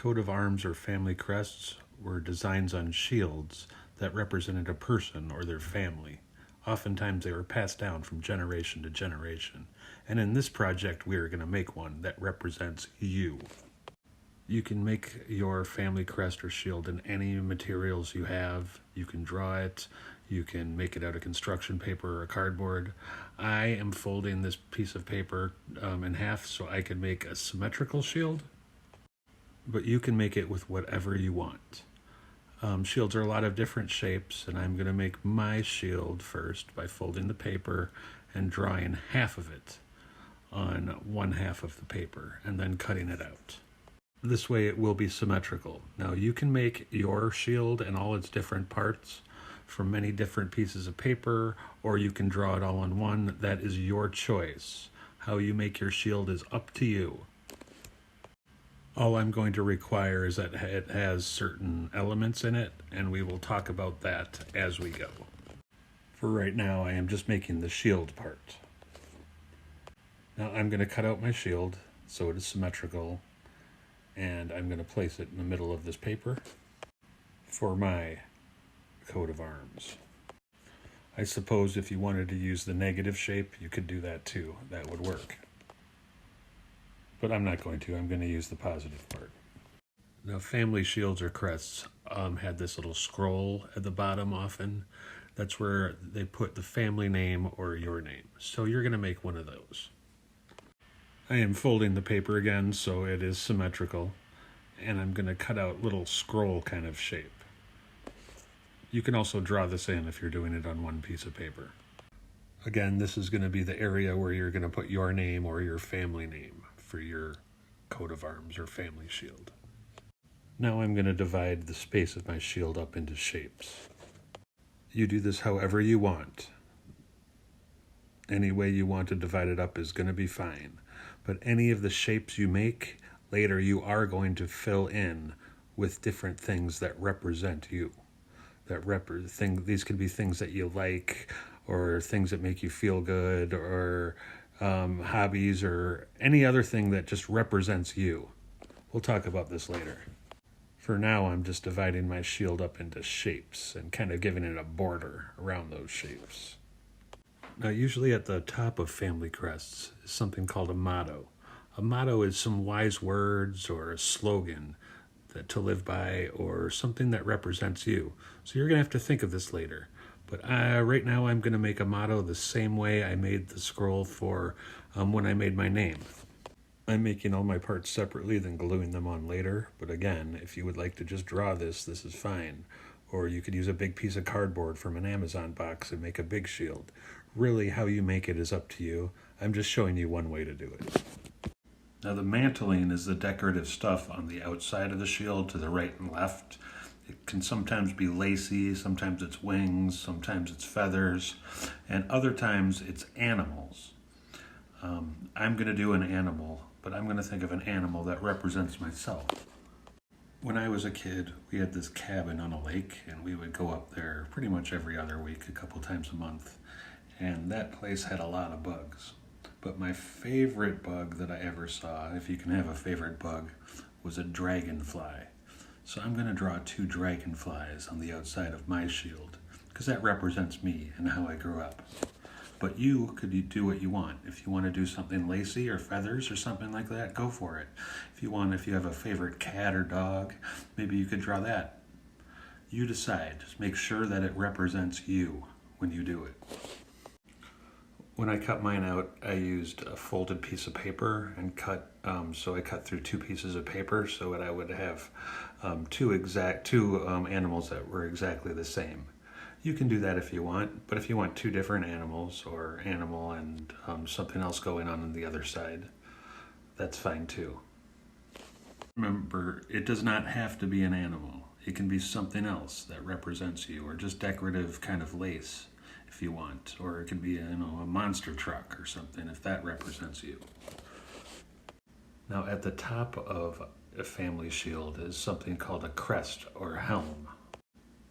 Coat of arms or family crests were designs on shields that represented a person or their family. Oftentimes they were passed down from generation to generation. And in this project, we are going to make one that represents you. You can make your family crest or shield in any materials you have. You can draw it. You can make it out of construction paper or cardboard. I am folding this piece of paper in half so I can make a symmetrical shield. But you can make it with whatever you want. Shields are a lot of different shapes, and I'm going to make my shield first by folding the paper and drawing half of it on one half of the paper and then cutting it out. This way it will be symmetrical. Now you can make your shield and all its different parts from many different pieces of paper, or you can draw it all on one. That is your choice. How you make your shield is up to you. All I'm going to require is that it has certain elements in it, and we will talk about that as we go. For right now, I am just making the shield part. Now I'm going to cut out my shield so it is symmetrical, and I'm going to place it in the middle of this paper for my coat of arms. I suppose if you wanted to use the negative shape, you could do that too. That would work. But I'm not going to. I'm going to use the positive part. Now, family shields or crests had this little scroll at the bottom often. That's where they put the family name or your name. So you're going to make one of those. I am folding the paper again so it is symmetrical. And I'm going to cut out little scroll kind of shape. You can also draw this in if you're doing it on one piece of paper. Again, this is going to be the area where you're going to put your name or your family name for your coat of arms or family shield. Now I'm going to divide the space of my shield up into shapes. You do this however you want. Any way you want to divide it up is going to be fine. But any of the shapes you make, later you are going to fill in with different things that represent you. These could be things that you like, or things that make you feel good, or hobbies, or any other thing that just represents you. We'll talk about this later. For now, I'm just dividing my shield up into shapes and kind of giving it a border around those shapes. Now, usually at the top of family crests is something called a motto. A motto is some wise words or a slogan to live by, or something that represents you. So you're going to have to think of this later. But right now I'm going to make a motto the same way I made the scroll for when I made my name. I'm making all my parts separately, then gluing them on later. But again, if you would like to just draw this is fine. Or you could use a big piece of cardboard from an Amazon box and make a big shield. Really, how you make it is up to you. I'm just showing you one way to do it. Now the mantling is the decorative stuff on the outside of the shield to the right and left. It can sometimes be lacy, sometimes it's wings, sometimes it's feathers, and other times it's animals. I'm going to do an animal, but I'm going to think of an animal that represents myself. When I was a kid, we had this cabin on a lake, and we would go up there pretty much every other week, a couple times a month, and that place had a lot of bugs. But my favorite bug that I ever saw, if you can have a favorite bug, was a dragonfly. So I'm going to draw 2 dragonflies on the outside of my shield, because that represents me and how I grew up. But you could do what you want. If you want to do something lacy or feathers or something like that, go for it. If you have a favorite cat or dog, maybe you could draw that. You decide. Just make sure that it represents you when you do it. When I cut mine out, I used a folded piece of paper and so I cut through 2 pieces of paper so that I would have two animals that were exactly the same. You can do that if you want, but if you want 2 different animals, or animal and something else going on the other side, that's fine too. Remember, it does not have to be an animal. It can be something else that represents you, or just decorative kind of lace if you want, or it could be a monster truck or something if that represents you. Now at the top of a family shield is something called a crest or helm.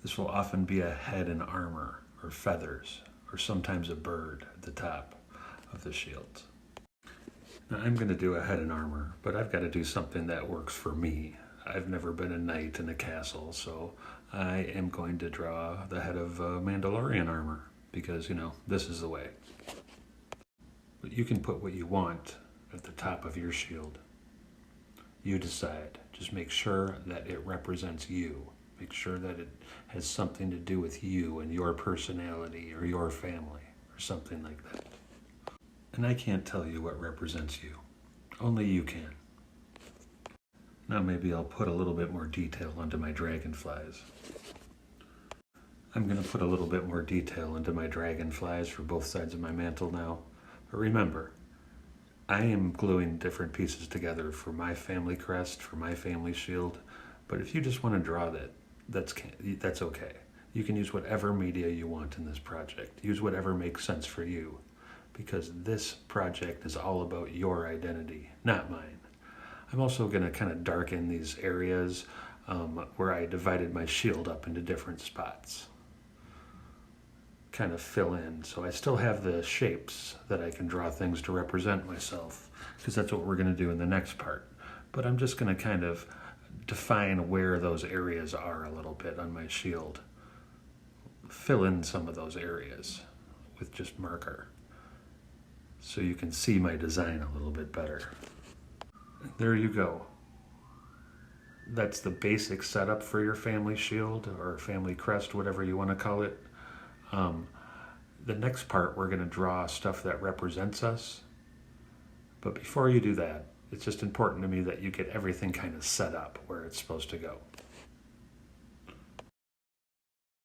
This will often be a head and armor or feathers, or sometimes a bird at the top of the shield. Now I'm going to do a head and armor, but I've got to do something that works for me. I've never been a knight in a castle, so I am going to draw the head of Mandalorian armor because, this is the way. But you can put what you want at the top of your shield. You decide. Just make sure that it represents you. Make sure that it has something to do with you and your personality or your family or something like that. And I can't tell you what represents you. Only you can. Now maybe I'll put a little bit more detail onto my dragonflies. I'm going to put a little bit more detail into my dragonflies for both sides of my mantle now. But remember, I am gluing different pieces together for my family crest, for my family shield. But if you just want to draw that, that's okay. You can use whatever media you want in this project. Use whatever makes sense for you. Because this project is all about your identity, not mine. I'm also going to kind of darken these areas where I divided my shield up into different spots. Kind of fill in. So I still have the shapes that I can draw things to represent myself, because that's what we're going to do in the next part. But I'm just going to kind of define where those areas are a little bit on my shield. Fill in some of those areas with just marker, so you can see my design a little bit better. There you go. That's the basic setup for your family shield or family crest, whatever you want to call it. The next part, we're going to draw stuff that represents us. But before you do that, it's just important to me that you get everything kind of set up where it's supposed to go.